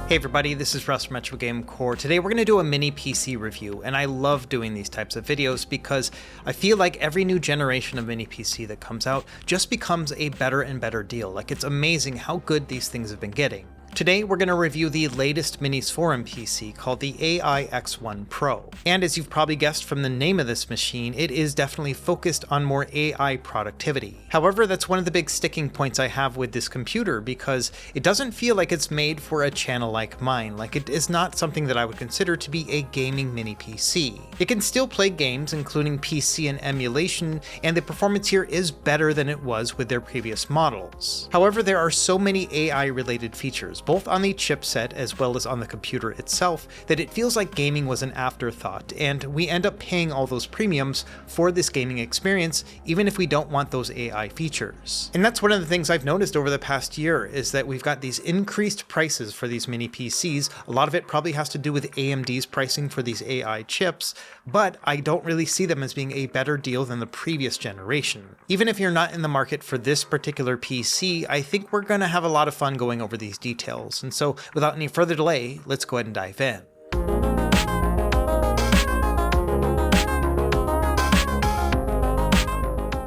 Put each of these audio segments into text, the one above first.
Hey everybody, this is Russ from Metro Game Core. Today we're going to do a mini PC review, and I love doing these types of videos because I feel like every new generation of mini PC that comes out just becomes a better and better deal. Like, it's amazing how good these things have been getting. Today we're going to review the latest MinisForum PC called the AI X1 Pro. And as you've probably guessed from the name of this machine, it is definitely focused on more AI productivity. However, that's one of the big sticking points I have with this computer because it doesn't feel like it's made for a channel like mine. Like, it is not something that I would consider to be a gaming mini PC. It can still play games, including PC and emulation, and the performance here is better than it was with their previous models. However, there are so many AI related features, both on the chipset as well as on the computer itself, that it feels like gaming was an afterthought, and we end up paying all those premiums for this gaming experience even if we don't want those AI features. And that's one of the things I've noticed over the past year, is that we've got these increased prices for these mini PCs. A lot of it probably has to do with AMD's pricing for these AI chips, but I don't really see them as being a better deal than the previous generation. Even if you're not in the market for this particular PC, I think we're going to have a lot of fun going over these details. And so, without any further delay, let's go ahead and dive in.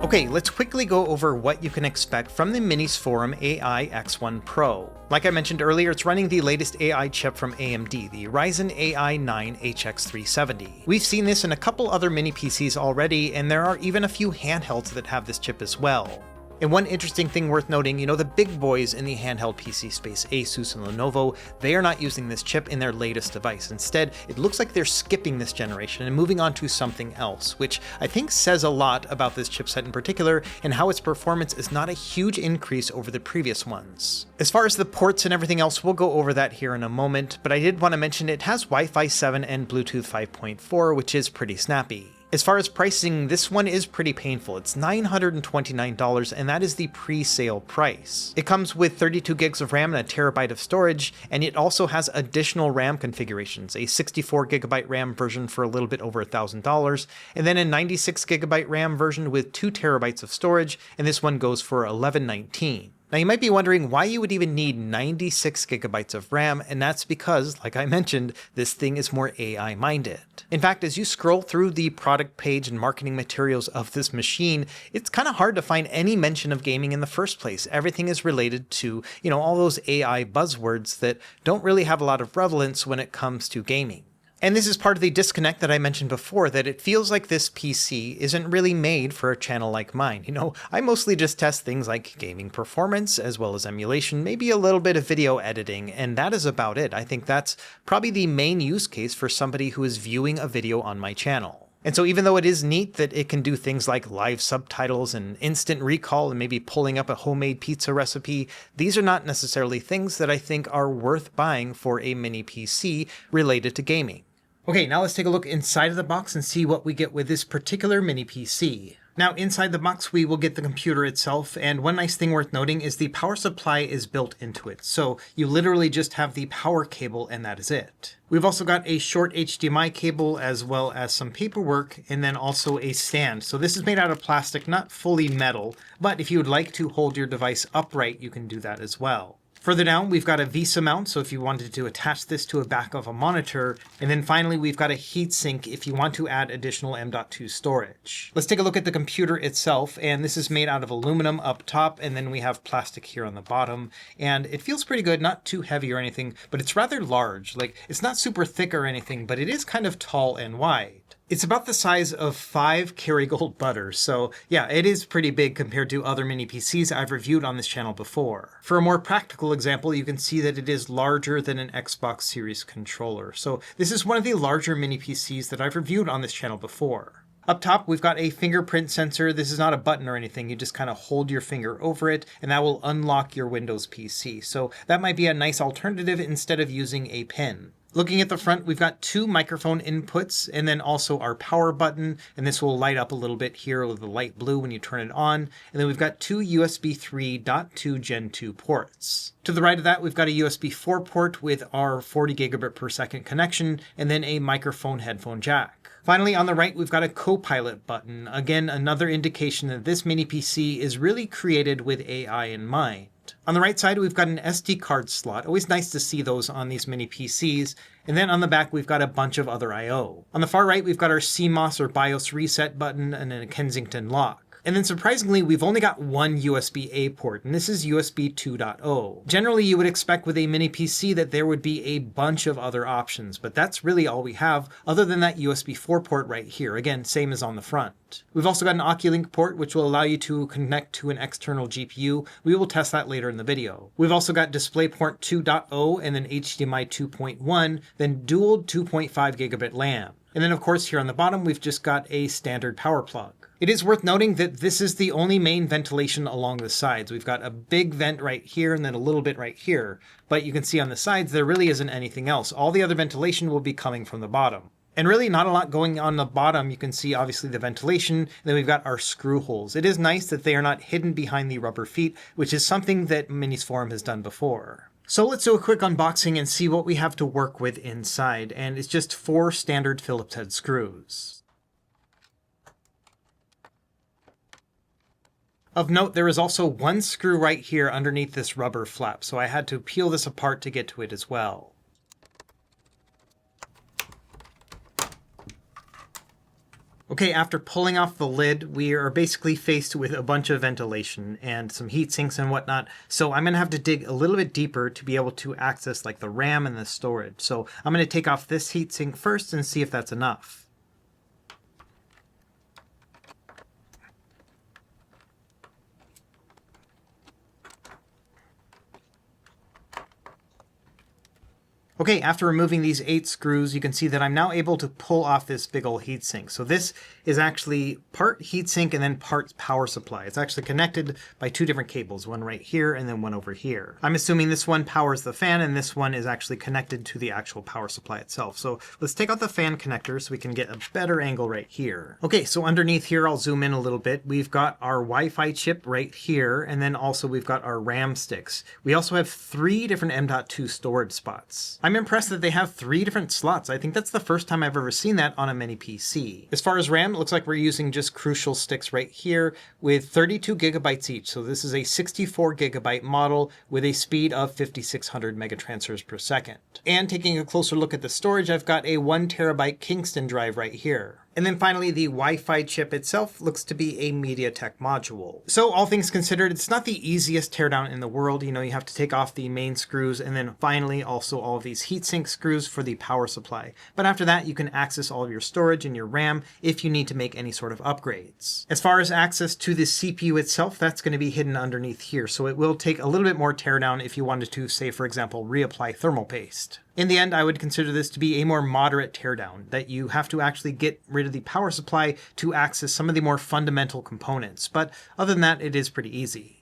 Okay, let's quickly go over what you can expect from the MinisForum AI X1 Pro. Like I mentioned earlier, it's running the latest AI chip from AMD, the Ryzen AI 9 HX370. We've seen this in a couple other mini PCs already, and there are even a few handhelds that have this chip as well. And one interesting thing worth noting, the big boys in the handheld PC space, Asus and Lenovo, they are not using this chip in their latest device. Instead, it looks like they're skipping this generation and moving on to something else, which I think says a lot about this chipset in particular and how its performance is not a huge increase over the previous ones. As far as the ports and everything else, we'll go over that here in a moment, but I did want to mention it has Wi-Fi 7 and Bluetooth 5.4, which is pretty snappy. As far as pricing, this one is pretty painful. It's $929, and that is the pre-sale price. It comes with 32 gigs of RAM and a terabyte of storage, and it also has additional RAM configurations, a 64 gigabyte RAM version for a little bit over $1,000, and then a 96 gigabyte RAM version with 2 terabytes of storage, and this one goes for $1,119. Now you might be wondering why you would even need 96 gigabytes of RAM, and that's because, like I mentioned, this thing is more AI minded. In fact, as you scroll through the product page and marketing materials of this machine, it's kind of hard to find any mention of gaming in the first place. Everything is related to, all those AI buzzwords that don't really have a lot of relevance when it comes to gaming. And this is part of the disconnect that I mentioned before, that it feels like this PC isn't really made for a channel like mine. I mostly just test things like gaming performance as well as emulation, maybe a little bit of video editing, and that is about it. I think that's probably the main use case for somebody who is viewing a video on my channel. And so even though it is neat that it can do things like live subtitles and instant recall and maybe pulling up a homemade pizza recipe, these are not necessarily things that I think are worth buying for a mini PC related to gaming. Okay, now let's take a look inside of the box and see what we get with this particular mini PC. Now, inside the box, we will get the computer itself, and one nice thing worth noting is the power supply is built into it. So you literally just have the power cable and that is it. We've also got a short HDMI cable as well as some paperwork, and then also a stand. So this is made out of plastic, not fully metal, but if you would like to hold your device upright, you can do that as well. Further down, we've got a VESA mount, so if you wanted to attach this to a back of a monitor. And then finally, we've got a heatsink if you want to add additional M.2 storage. Let's take a look at the computer itself, and this is made out of aluminum up top, and then we have plastic here on the bottom. And it feels pretty good, not too heavy or anything, but it's rather large. Like, it's not super thick or anything, but it is kind of tall and wide. It's about the size of 5 Kerrygold butters, so yeah, it is pretty big compared to other mini PCs I've reviewed on this channel before. For a more practical example, you can see that it is larger than an Xbox Series controller. So this is one of the larger mini PCs that I've reviewed on this channel before. Up top, we've got a fingerprint sensor. This is not a button or anything. You just kind of hold your finger over it, and that will unlock your Windows PC. So that might be a nice alternative instead of using a pen. Looking at the front, we've got 2 microphone inputs and then also our power button, and this will light up a little bit here with the light blue when you turn it on. And then we've got 2 USB 3.2 Gen 2 ports. To the right of that, we've got a USB 4 port with our 40 gigabit per second connection, and then a microphone headphone jack. Finally, on the right, we've got a Copilot button. Again, another indication that this mini PC is really created with AI in mind. On the right side, we've got an SD card slot. Always nice to see those on these mini PCs. And then on the back, we've got a bunch of other I/O. On the far right, we've got our CMOS or BIOS reset button and then a Kensington lock. And then surprisingly, we've only got one USB-A port, and this is USB 2.0. Generally, you would expect with a mini PC that there would be a bunch of other options, but that's really all we have other than that USB 4 port right here. Again, same as on the front. We've also got an Oculink port, which will allow you to connect to an external GPU. We will test that later in the video. We've also got DisplayPort 2.0 and then HDMI 2.1, then dual 2.5 gigabit LAN. And then of course here on the bottom, we've just got a standard power plug. It is worth noting that this is the only main ventilation along the sides. We've got a big vent right here and then a little bit right here. But you can see on the sides, there really isn't anything else. All the other ventilation will be coming from the bottom. And really not a lot going on the bottom. You can see obviously the ventilation, and then we've got our screw holes. It is nice that they are not hidden behind the rubber feet, which is something that MinisForum has done before. So let's do a quick unboxing and see what we have to work with inside. And it's just 4 standard Phillips head screws. Of note, there is also one screw right here underneath this rubber flap, so I had to peel this apart to get to it as well. Okay, after pulling off the lid, we are basically faced with a bunch of ventilation and some heat sinks and whatnot, so I'm going to have to dig a little bit deeper to be able to access like the RAM and the storage. So I'm going to take off this heat sink first and see if that's enough. Okay, after removing these 8 screws, you can see that I'm now able to pull off this big old heatsink. So this is actually part heatsink and then part power supply. It's actually connected by 2 different cables, one right here and then one over here. I'm assuming this one powers the fan and this one is actually connected to the actual power supply itself. So let's take out the fan connector so we can get a better angle right here. Okay, so underneath here, I'll zoom in a little bit. We've got our Wi-Fi chip right here, and then also we've got our RAM sticks. We also have 3 different M.2 storage spots. I'm impressed that they have 3 different slots. I think that's the first time I've ever seen that on a mini PC. As far as RAM, it looks like we're using just Crucial sticks right here with 32 gigabytes each. So this is a 64 gigabyte model with a speed of 5600 megatransfers per second. And taking a closer look at the storage, I've got a 1 terabyte Kingston drive right here. And then finally, the Wi-Fi chip itself looks to be a MediaTek module. So all things considered, it's not the easiest teardown in the world. You know, you have to take off the main screws and then finally also all of these heatsink screws for the power supply. But after that, you can access all of your storage and your RAM if you need to make any sort of upgrades. As far as access to the CPU itself, that's going to be hidden underneath here. So it will take a little bit more teardown if you wanted to, say, for example, reapply thermal paste. In the end, I would consider this to be a more moderate teardown, that you have to actually get rid of the power supply to access some of the more fundamental components. But other than that, it is pretty easy.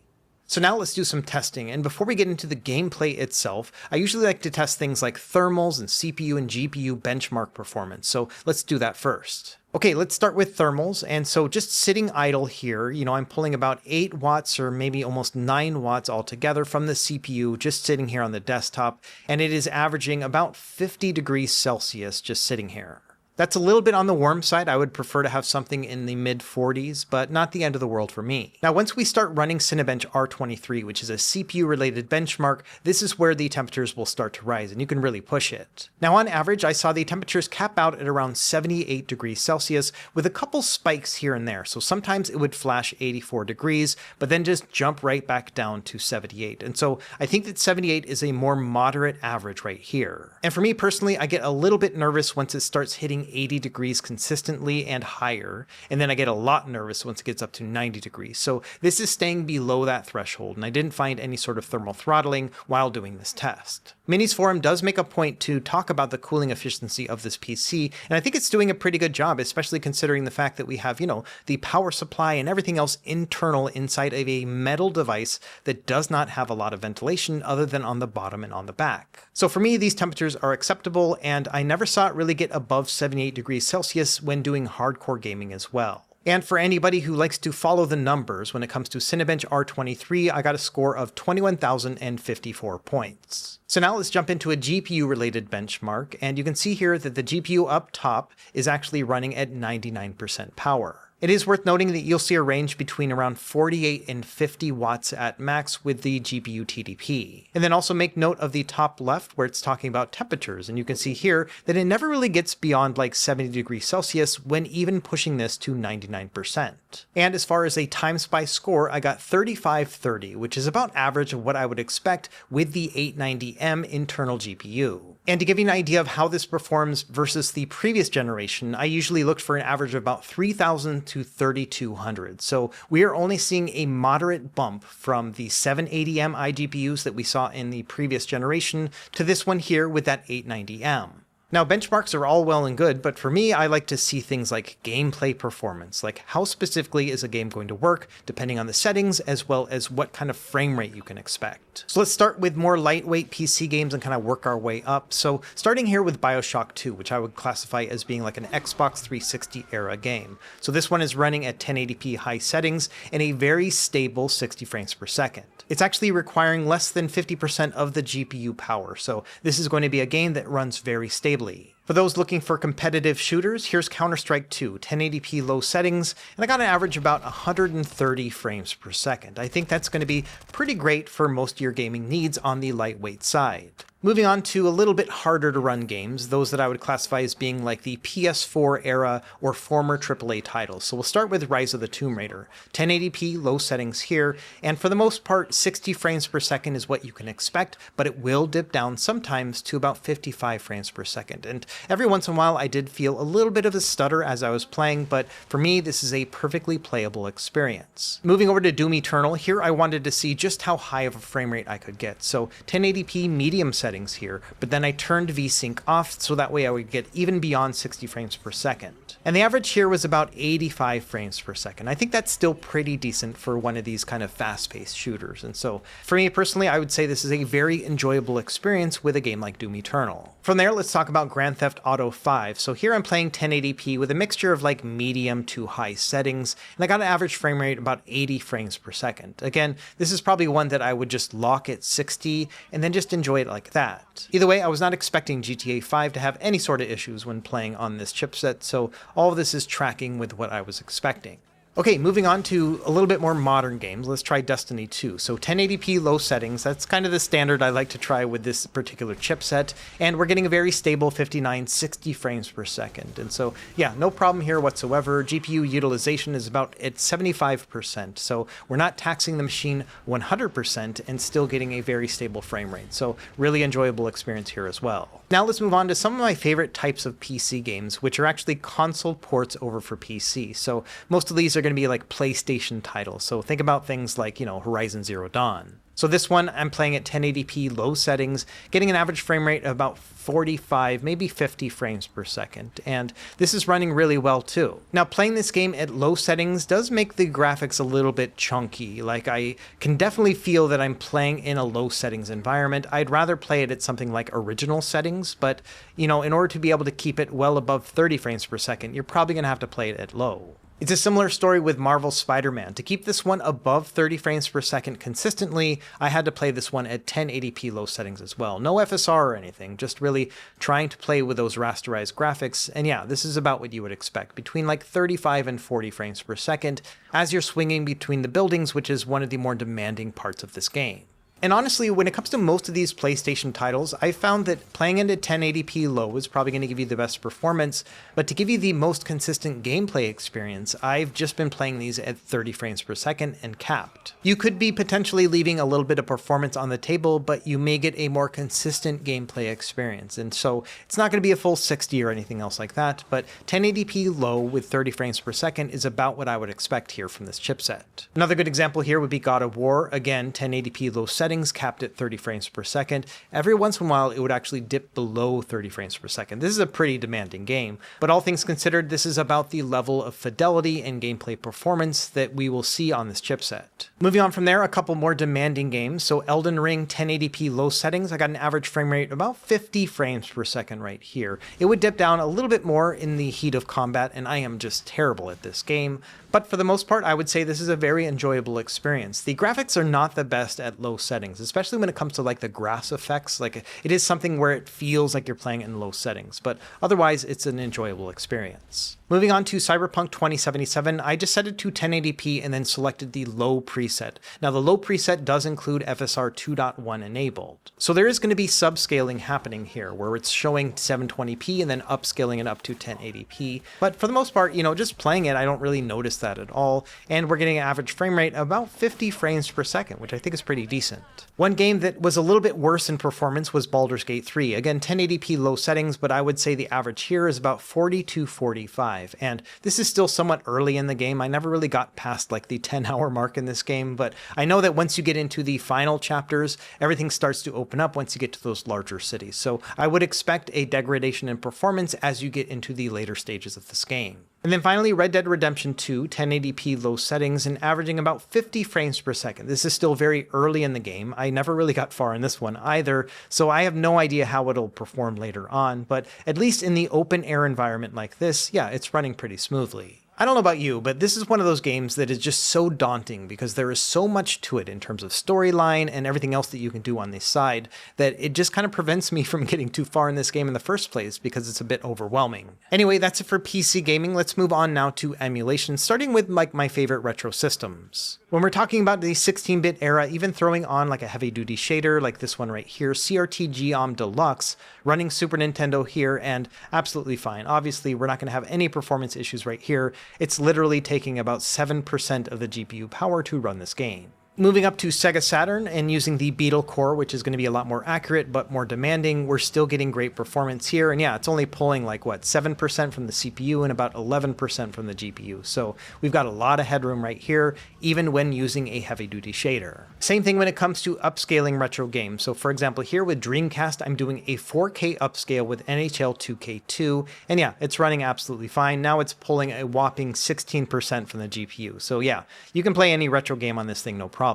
So now let's do some testing, and before we get into the gameplay itself, I usually like to test things like thermals and CPU and GPU benchmark performance, so let's do that first. Okay, let's start with thermals, and so just sitting idle here, you know, I'm pulling about 8 watts or maybe almost 9 watts altogether from the CPU just sitting here on the desktop, and it is averaging about 50 degrees Celsius just sitting here. That's a little bit on the warm side. I would prefer to have something in the mid 40s, but not the end of the world for me. Now, once we start running Cinebench R23, which is a CPU-related benchmark, this is where the temperatures will start to rise, and you can really push it. Now, on average, I saw the temperatures cap out at around 78 degrees Celsius, with a couple spikes here and there. So sometimes it would flash 84 degrees, but then just jump right back down to 78. And so I think that 78 is a more moderate average right here. And for me personally, I get a little bit nervous once it starts hitting 80 degrees consistently and higher, and then I get a lot nervous once it gets up to 90 degrees. So this is staying below that threshold, and I didn't find any sort of thermal throttling while doing this test. MinisForum does make a point to talk about the cooling efficiency of this PC, and I think it's doing a pretty good job, especially considering the fact that we have, you know, the power supply and everything else internal inside of a metal device that does not have a lot of ventilation other than on the bottom and on the back. So for me, these temperatures are acceptable, and I never saw it really get above 78 degrees Celsius when doing hardcore gaming as well. And for anybody who likes to follow the numbers, when it comes to Cinebench R23, I got a score of 21,054 points. So now let's jump into a GPU-related benchmark, and you can see here that the GPU up top is actually running at 99% power. It is worth noting that you'll see a range between around 48 and 50 watts at max with the GPU TDP. And then also make note of the top left where it's talking about temperatures, and you can see here that it never really gets beyond like 70 degrees Celsius when even pushing this to 99%. And as far as a TimeSpy score, I got 3530, which is about average of what I would expect with the 890M internal GPU. And to give you an idea of how this performs versus the previous generation, I usually looked for an average of about 3000 to 3200. So we are only seeing a moderate bump from the 780M iGPUs that we saw in the previous generation to this one here with that 890M. Now, benchmarks are all well and good, but for me, I like to see things like gameplay performance, like how specifically is a game going to work, depending on the settings, as well as what kind of frame rate you can expect. So let's start with more lightweight PC games and kind of work our way up. So starting here with BioShock 2, which I would classify as being like an Xbox 360 era game. So this one is running at 1080p high settings and a very stable 60 frames per second. It's actually requiring less than 50% of the GPU power, so this is going to be a game that runs very stably. For those looking for competitive shooters, here's Counter-Strike 2, 1080p low settings, and I got an average about 130 frames per second. I think that's going to be pretty great for most of your gaming needs on the lightweight side. Moving on to a little bit harder to run games, those that I would classify as being like the PS4 era or former AAA titles. So we'll start with Rise of the Tomb Raider. 1080p low settings here, and for the most part 60 frames per second is what you can expect, but it will dip down sometimes to about 55 frames per second. And every once in a while I did feel a little bit of a stutter as I was playing, but for me this is a perfectly playable experience. Moving over to Doom Eternal, here I wanted to see just how high of a frame rate I could get. So 1080p medium settings here, but then I turned VSync off so that way I would get even beyond 60 frames per second. And the average here was about 85 frames per second. I think that's still pretty decent for one of these kind of fast-paced shooters. And so for me personally, I would say this is a very enjoyable experience with a game like Doom Eternal. From there, let's talk about Grand Theft Auto 5. So here I'm playing 1080p with a mixture of like medium to high settings, and I got an average frame rate about 80 frames per second. Again, this is probably one that I would just lock at 60 and then just enjoy it like that. Either way, I was not expecting GTA 5 to have any sort of issues when playing on this chipset, so all of this is tracking with what I was expecting. Okay, moving on to a little bit more modern games. Let's try Destiny 2. So 1080p low settings, that's kind of the standard I like to try with this particular chipset. And we're getting a very stable 59-60 frames per second. And so, yeah, no problem here whatsoever. GPU utilization is about at 75%. So we're not taxing the machine 100% and still getting a very stable frame rate. So really enjoyable experience here as well. Now let's move on to some of my favorite types of PC games, which are actually console ports over for PC. So most of these are going to be like PlayStation titles. So think about things like, Horizon Zero Dawn. So this one I'm playing at 1080p low settings, getting an average frame rate of about 45, maybe 50 frames per second. And this is running really well too. Now playing this game at low settings does make the graphics a little bit chunky. Like I can definitely feel that I'm playing in a low settings environment. I'd rather play it at something like original settings, but in order to be able to keep it well above 30 frames per second, you're probably gonna have to play it at low. It's a similar story with Marvel's Spider-Man. To keep this one above 30 frames per second consistently, I had to play this one at 1080p low settings as well. No FSR or anything, just really trying to play with those rasterized graphics. And yeah, this is about what you would expect, between like 35 and 40 frames per second as you're swinging between the buildings, which is one of the more demanding parts of this game. And honestly, when it comes to most of these PlayStation titles, I found that playing it at 1080p low is probably going to give you the best performance, but to give you the most consistent gameplay experience, I've just been playing these at 30 frames per second and capped. You could be potentially leaving a little bit of performance on the table, but you may get a more consistent gameplay experience. And so it's not going to be a full 60 or anything else like that, but 1080p low with 30 frames per second is about what I would expect here from this chipset. Another good example here would be God of War. Again, 1080p low settings, capped at 30 frames per second. Every once in a while, it would actually dip below 30 frames per second. This is a pretty demanding game, but all things considered, this is about the level of fidelity and gameplay performance that we will see on this chipset. Moving on from there, a couple more demanding games. So Elden Ring 1080p low settings, I got an average frame rate about 50 frames per second right here. It would dip down a little bit more in the heat of combat, and I am just terrible at this game. But for the most part, I would say this is a very enjoyable experience. The graphics are not the best at low settings, especially when it comes to like the grass effects. Like it is something where it feels like you're playing in low settings, but otherwise it's an enjoyable experience. Moving on to Cyberpunk 2077, I just set it to 1080p and then selected the low preset. Now the low preset does include FSR 2.1 enabled. So there is going to be subscaling happening here where it's showing 720p and then upscaling it up to 1080p. But for the most part, just playing it, I don't really notice that at all. And we're getting an average frame rate of about 50 frames per second, which I think is pretty decent. One game that was a little bit worse in performance was Baldur's Gate 3. Again, 1080p low settings, but I would say the average here is about 40 to 45. And this is still somewhat early in the game. I never really got past like the 10-hour mark in this game, but I know that once you get into the final chapters, everything starts to open up once you get to those larger cities. So I would expect a degradation in performance as you get into the later stages of this game. And then finally, Red Dead Redemption 2, 1080p low settings and averaging about 50 frames per second. This is still very early in the game. I never really got far in this one either, so I have no idea how it'll perform later on, but at least in the open air environment like this, yeah, it's running pretty smoothly. I don't know about you, but this is one of those games that is just so daunting because there is so much to it in terms of storyline and everything else that you can do on this side that it just kind of prevents me from getting too far in this game in the first place because it's a bit overwhelming. Anyway, that's it for PC gaming. Let's move on now to emulation, starting with like my favorite retro systems. When we're talking about the 16-bit era, even throwing on like a heavy-duty shader like this one right here, CRT Geom Deluxe, running Super Nintendo here, and absolutely fine. Obviously, we're not going to have any performance issues right here. It's literally taking about 7% of the GPU power to run this game. Moving up to Sega Saturn and using the Beetle core, which is going to be a lot more accurate but more demanding, we're still getting great performance here. And yeah, it's only pulling like 7% from the CPU and about 11% from the GPU. So we've got a lot of headroom right here, even when using a heavy-duty shader. Same thing when it comes to upscaling retro games. So for example, here with Dreamcast, I'm doing a 4K upscale with NHL 2K2. And yeah, it's running absolutely fine. Now it's pulling a whopping 16% from the GPU. So yeah, you can play any retro game on this thing, no problem.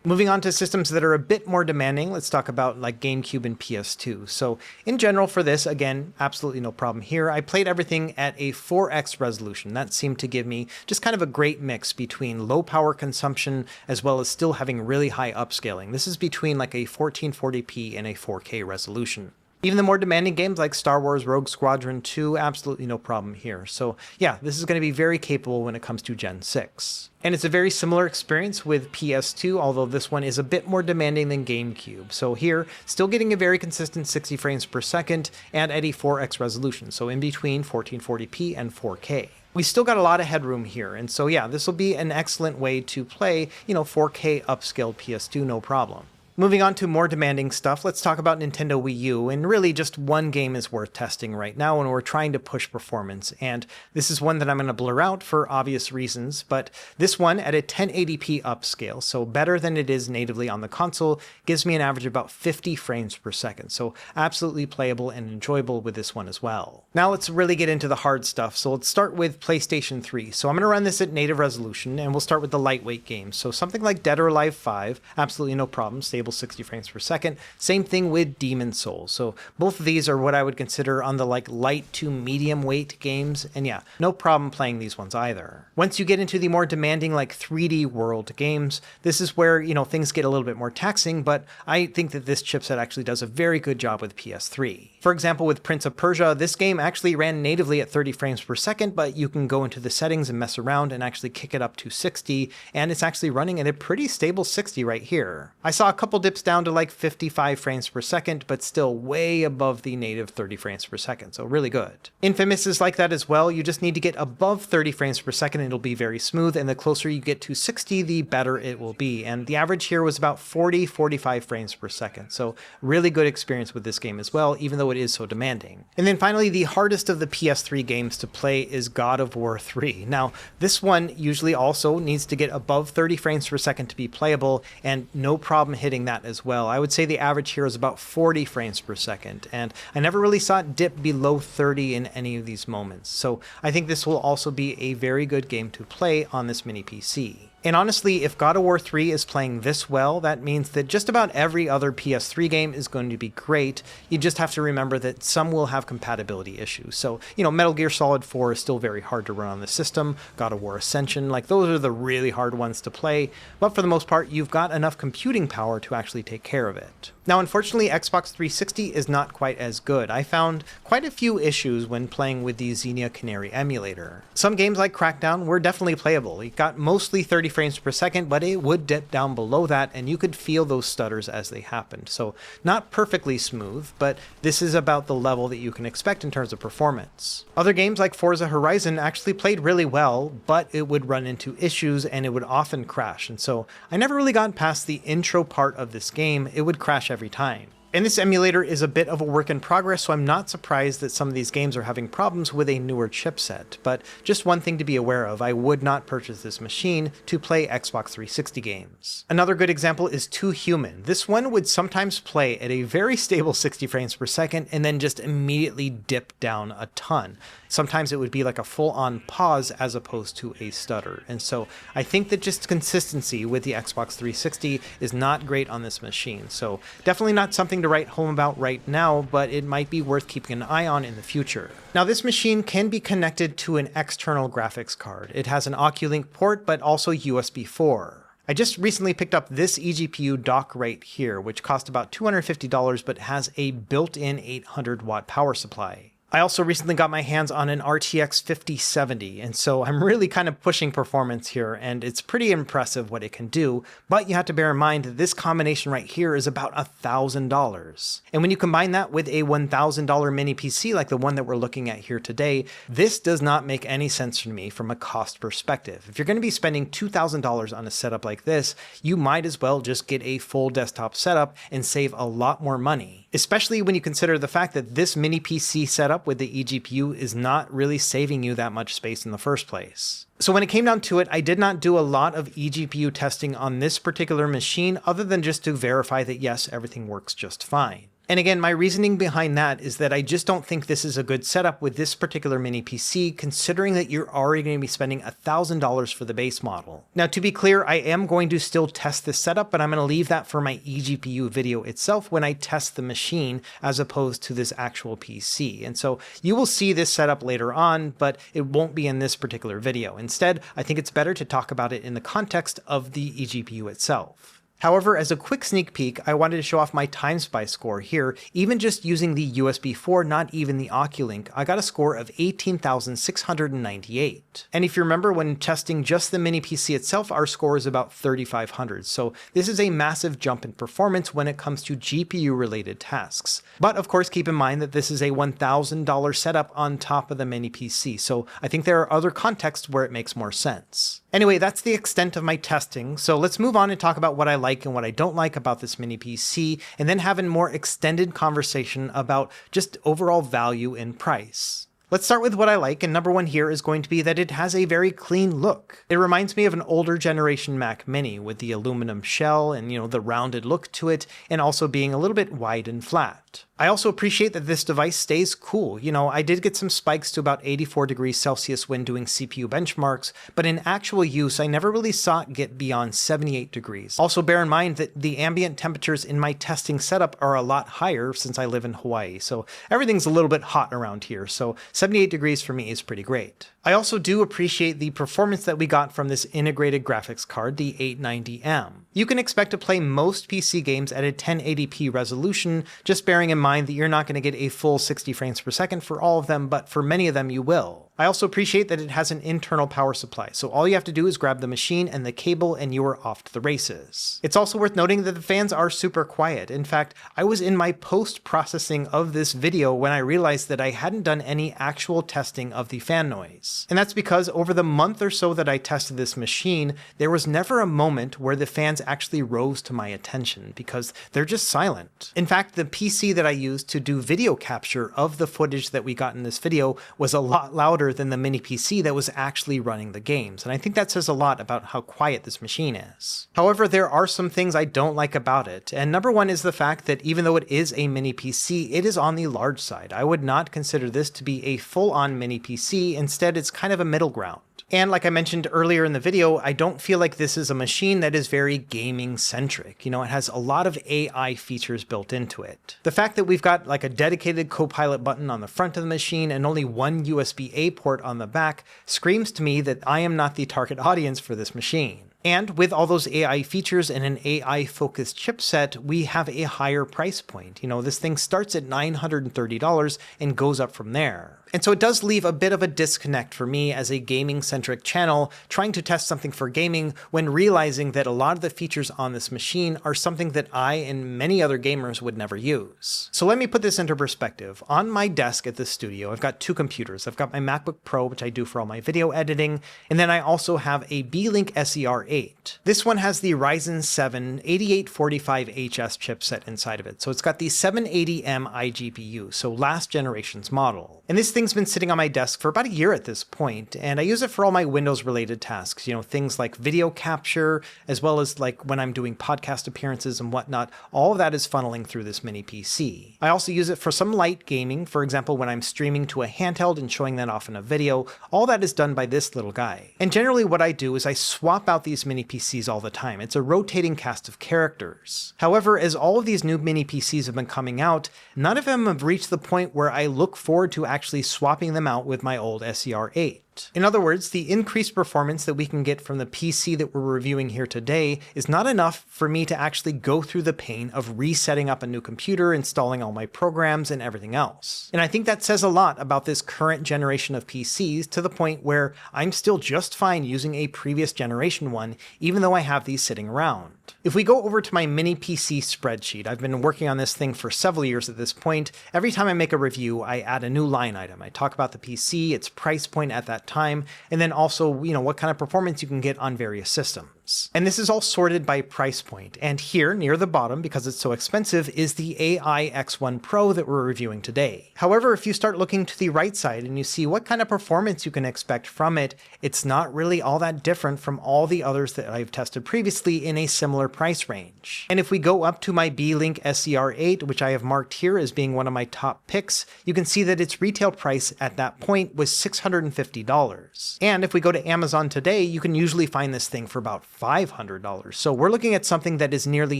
Moving on to systems that are a bit more demanding, let's talk about like GameCube and PS2. So in general for this, again, absolutely no problem here. I played everything at a 4x resolution. That seemed to give me just kind of a great mix between low power consumption as well as still having really high upscaling. This is between like a 1440p and a 4K resolution. Even the more demanding games like Star Wars Rogue Squadron 2, absolutely no problem here. So yeah, this is going to be very capable when it comes to Gen 6. And it's a very similar experience with PS2, although this one is a bit more demanding than GameCube. So here, still getting a very consistent 60 frames per second and at a 4x resolution, so in between 1440p and 4K. We still got a lot of headroom here, and so yeah, this will be an excellent way to play, 4K upscaled PS2, no problem. Moving on to more demanding stuff, let's talk about Nintendo Wii U, and really just one game is worth testing right now when we're trying to push performance, and this is one that I'm going to blur out for obvious reasons, but this one at a 1080p upscale, so better than it is natively on the console, gives me an average of about 50 frames per second, so absolutely playable and enjoyable with this one as well. Now let's really get into the hard stuff, so let's start with PlayStation 3. So I'm going to run this at native resolution, and we'll start with the lightweight games, so something like Dead or Alive 5, absolutely no problem, stable 60 frames per second. Same thing with Demon's Souls. So both of these are what I would consider on the light to medium weight games. And yeah, no problem playing these ones either. Once you get into the more demanding 3D world games, this is where, things get a little bit more taxing, but I think that this chipset actually does a very good job with PS3. For example, with Prince of Persia, this game actually ran natively at 30 frames per second, but you can go into the settings and mess around and actually kick it up to 60, and it's actually running at a pretty stable 60 right here. I saw a couple dips down to 55 frames per second, but still way above the native 30 frames per second, so really good. Infamous is like that as well. You just need to get above 30 frames per second and it'll be very smooth, and the closer you get to 60, the better it will be. And the average here was about 40-45 frames per second, so really good experience with this game as well, even though it is so demanding. And then finally, the hardest of the PS3 games to play is God of War 3. Now, this one usually also needs to get above 30 frames per second to be playable, and no problem hitting that as well. I would say the average here is about 40 frames per second, and I never really saw it dip below 30 in any of these moments. So I think this will also be a very good game to play on this mini PC. And honestly, if God of War 3 is playing this well, that means that just about every other PS3 game is going to be great. You just have to remember that some will have compatibility issues. So, Metal Gear Solid 4 is still very hard to run on the system. God of War Ascension, those are the really hard ones to play. But for the most part, you've got enough computing power to actually take care of it. Now, unfortunately, Xbox 360 is not quite as good. I found quite a few issues when playing with the Xenia Canary emulator. Some games like Crackdown were definitely playable. It got mostly 30 frames per second, but it would dip down below that, and you could feel those stutters as they happened. So not perfectly smooth, but this is about the level that you can expect in terms of performance. Other games like Forza Horizon actually played really well, but it would run into issues and it would often crash. And so I never really got past the intro part of this game. It would crash every time. And this emulator is a bit of a work in progress, so I'm not surprised that some of these games are having problems with a newer chipset. But just one thing to be aware of, I would not purchase this machine to play Xbox 360 games. Another good example is Too Human. This one would sometimes play at a very stable 60 frames per second and then just immediately dip down a ton. Sometimes it would be like a full-on pause as opposed to a stutter. And so I think that just consistency with the Xbox 360 is not great on this machine. So definitely not something to write home about right now, but it might be worth keeping an eye on in the future. Now, this machine can be connected to an external graphics card. It has an Oculink port, but also USB 4. I just recently picked up this eGPU dock right here, which cost about $250, but has a built-in 800-watt power supply. I also recently got my hands on an RTX 5070, and so I'm really kind of pushing performance here, and it's pretty impressive what it can do, but you have to bear in mind that this combination right here is about $1,000. And when you combine that with a $1,000 mini PC like the one that we're looking at here today, this does not make any sense to me from a cost perspective. If you're going to be spending $2,000 on a setup like this, you might as well just get a full desktop setup and save a lot more money, especially when you consider the fact that this mini PC setup with the eGPU is not really saving you that much space in the first place. So when it came down to it, I did not do a lot of eGPU testing on this particular machine other than just to verify that yes, everything works just fine. And again, my reasoning behind that is that I just don't think this is a good setup with this particular mini PC, considering that you're already going to be spending $1,000 for the base model. Now, to be clear, I am going to still test this setup, but I'm going to leave that for my eGPU video itself when I test the machine as opposed to this actual PC. And so you will see this setup later on, but it won't be in this particular video. Instead, I think it's better to talk about it in the context of the eGPU itself. However, as a quick sneak peek, I wanted to show off my TimeSpy score here. Even just using the USB 4, not even the Oculink, I got a score of 18,698. And if you remember, when testing just the mini PC itself, our score is about 3,500. So this is a massive jump in performance when it comes to GPU related tasks. But of course, keep in mind that this is a $1,000 setup on top of the mini PC. So I think there are other contexts where it makes more sense. Anyway, that's the extent of my testing. So let's move on and talk about what I like and what I don't like about this mini PC, and then have a more extended conversation about just overall value and price. Let's start with what I like, and number one here is going to be that it has a very clean look. It reminds me of an older generation Mac Mini with the aluminum shell and, the rounded look to it, and also being a little bit wide and flat. I also appreciate that this device stays cool. I did get some spikes to about 84 degrees Celsius when doing CPU benchmarks, but in actual use, I never really saw it get beyond 78 degrees. Also bear in mind that the ambient temperatures in my testing setup are a lot higher since I live in Hawaii, so everything's a little bit hot around here, so 78 degrees for me is pretty great. I also do appreciate the performance that we got from this integrated graphics card, the 890M. You can expect to play most PC games at a 1080p resolution, just bearing in mind that you're not going to get a full 60 frames per second for all of them, but for many of them you will. I also appreciate that it has an internal power supply, so all you have to do is grab the machine and the cable and you are off to the races. It's also worth noting that the fans are super quiet. In fact, I was in my post-processing of this video when I realized that I hadn't done any actual testing of the fan noise. And that's because over the month or so that I tested this machine, there was never a moment where the fans actually rose to my attention because they're just silent. In fact, the PC that I used to do video capture of the footage that we got in this video was a lot louder than the mini PC that was actually running the games, and I think that says a lot about how quiet this machine is. However, there are some things I don't like about it, and number one is the fact that even though it is a mini PC, it is on the large side. I would not consider this to be a full-on mini PC, instead it's kind of a middle ground. And like I mentioned earlier in the video, I don't feel like this is a machine that is very gaming centric. It has a lot of AI features built into it. The fact that we've got like a dedicated Copilot button on the front of the machine and only one USB-A port on the back screams to me that I am not the target audience for this machine. And with all those AI features and an AI-focused chipset, we have a higher price point. This thing starts at $930 and goes up from there. And so it does leave a bit of a disconnect for me as a gaming-centric channel trying to test something for gaming when realizing that a lot of the features on this machine are something that I and many other gamers would never use. So let me put this into perspective. On my desk at the studio, I've got two computers. I've got my MacBook Pro, which I do for all my video editing, and then I also have a Beelink SER8. This one has the Ryzen 7 8845HS chipset inside of it. So it's got the 780M iGPU, so last generation's model. And this thing's been sitting on my desk for about a year at this point, and I use it for all my Windows related tasks, things like video capture, as well as like when I'm doing podcast appearances and whatnot. All of that is funneling through this mini PC. I also use it for some light gaming, for example, when I'm streaming to a handheld and showing that off in a video. All that is done by this little guy. And generally what I do is I swap out these mini PCs all the time. It's a rotating cast of characters. However, as all of these new mini PCs have been coming out, none of them have reached the point where I look forward to actually swapping them out with my old SER8. In other words, the increased performance that we can get from the PC that we're reviewing here today is not enough for me to actually go through the pain of resetting up a new computer, installing all my programs and everything else. And I think that says a lot about this current generation of PCs to the point where I'm still just fine using a previous generation one, even though I have these sitting around. If we go over to my mini PC spreadsheet, I've been working on this thing for several years at this point. Every time I make a review, I add a new line item. I talk about the PC, its price point at that time, and then also, what kind of performance you can get on various systems. And this is all sorted by price point. And here, near the bottom, because it's so expensive, is the AI X1 Pro that we're reviewing today. However, if you start looking to the right side and you see what kind of performance you can expect from it, it's not really all that different from all the others that I've tested previously in a similar price range. And if we go up to my Beelink SER8, which I have marked here as being one of my top picks, you can see that its retail price at that point was $650. And if we go to Amazon today, you can usually find this thing for about $500. So we're looking at something that is nearly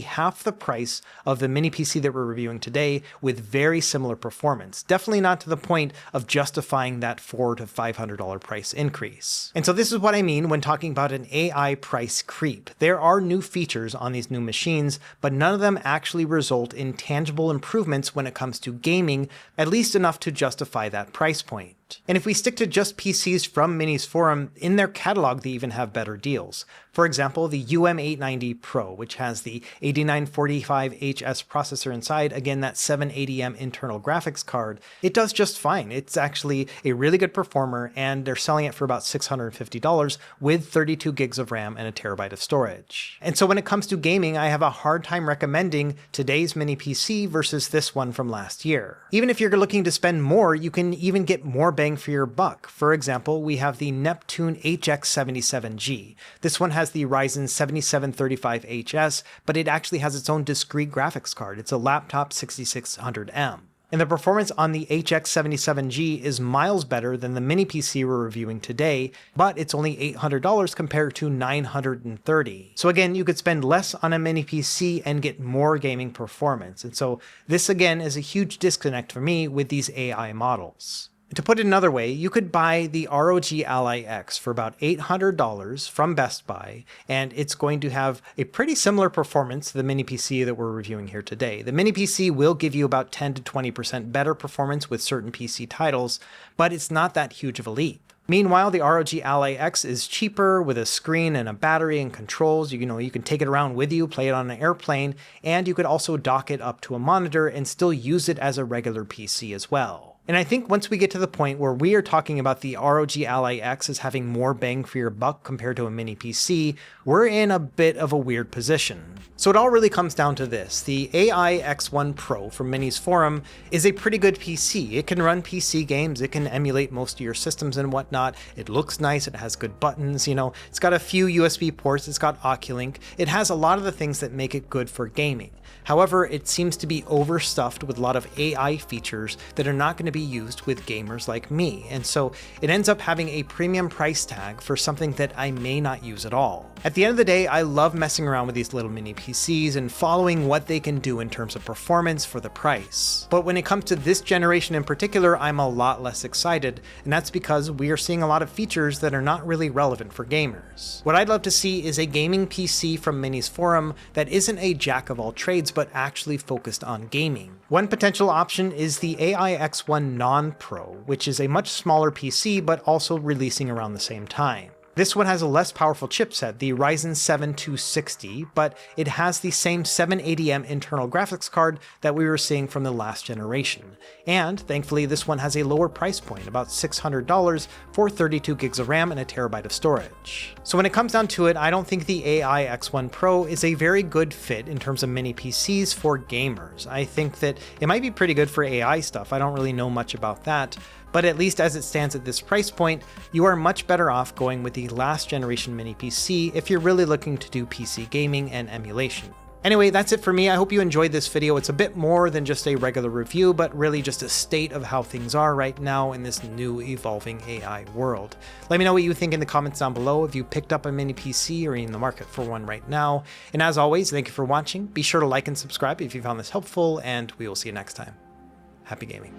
half the price of the mini PC that we're reviewing today with very similar performance. Definitely not to the point of justifying that $400 to $500 price increase. And so this is what I mean when talking about an AI price creep. There are new features on these new machines, but none of them actually result in tangible improvements when it comes to gaming, at least enough to justify that price point. And if we stick to just PCs from MinisForum, in their catalog they even have better deals. For example, the UM890 Pro, which has the 8945HS processor inside, again that 780M internal graphics card, it does just fine. It's actually a really good performer, and they're selling it for about $650 with 32 gigs of RAM and a terabyte of storage. And so when it comes to gaming, I have a hard time recommending today's mini PC versus this one from last year. Even if you're looking to spend more, you can even get more bang for your buck. For example, we have the Neptune HX77G. This one has the Ryzen 7735HS, but it actually has its own discrete graphics card. It's a laptop 6600M. And the performance on the HX77G is miles better than the mini PC we're reviewing today, but it's only $800 compared to $930. So again, you could spend less on a mini PC and get more gaming performance. And so this again is a huge disconnect for me with these AI models. To put it another way, you could buy the ROG Ally X for about $800 from Best Buy, and it's going to have a pretty similar performance to the mini PC that we're reviewing here today. The mini PC will give you about 10 to 20% better performance with certain PC titles, but it's not that huge of a leap. Meanwhile, the ROG Ally X is cheaper with a screen and a battery and controls. You can take it around with you, play it on an airplane, and you could also dock it up to a monitor and still use it as a regular PC as well. And I think once we get to the point where we are talking about the ROG Ally X as having more bang for your buck compared to a mini PC, we're in a bit of a weird position. So it all really comes down to this. The AI X1 Pro from MinisForum is a pretty good PC. It can run PC games, it can emulate most of your systems and whatnot. It looks nice, it has good buttons, it's got a few USB ports, it's got Oculink. It has a lot of the things that make it good for gaming. However, it seems to be overstuffed with a lot of AI features that are not going to be be used with gamers like me, and so it ends up having a premium price tag for something that I may not use at all. At the end of the day, I love messing around with these little mini PCs and following what they can do in terms of performance for the price. But when it comes to this generation in particular, I'm a lot less excited, and that's because we are seeing a lot of features that are not really relevant for gamers. What I'd love to see is a gaming PC from MinisForum that isn't a jack of all trades, but actually focused on gaming. One potential option is the AI X1 Non-Pro, which is a much smaller PC, but also releasing around the same time. This one has a less powerful chipset, the Ryzen 7 260, but it has the same 780M internal graphics card that we were seeing from the last generation. And thankfully, this one has a lower price point, about $600 for 32 gigs of RAM and a terabyte of storage. So when it comes down to it, I don't think the AI X1 Pro is a very good fit in terms of mini PCs for gamers. I think that it might be pretty good for AI stuff. I don't really know much about that. But at least as it stands at this price point, you are much better off going with the last generation mini PC if you're really looking to do PC gaming and emulation. Anyway, that's it for me. I hope you enjoyed this video. It's a bit more than just a regular review, but really just a state of how things are right now in this new evolving AI world. Let me know what you think in the comments down below, if you picked up a mini PC or are in the market for one right now. And as always, thank you for watching. Be sure to like and subscribe if you found this helpful, and we will see you next time. Happy gaming.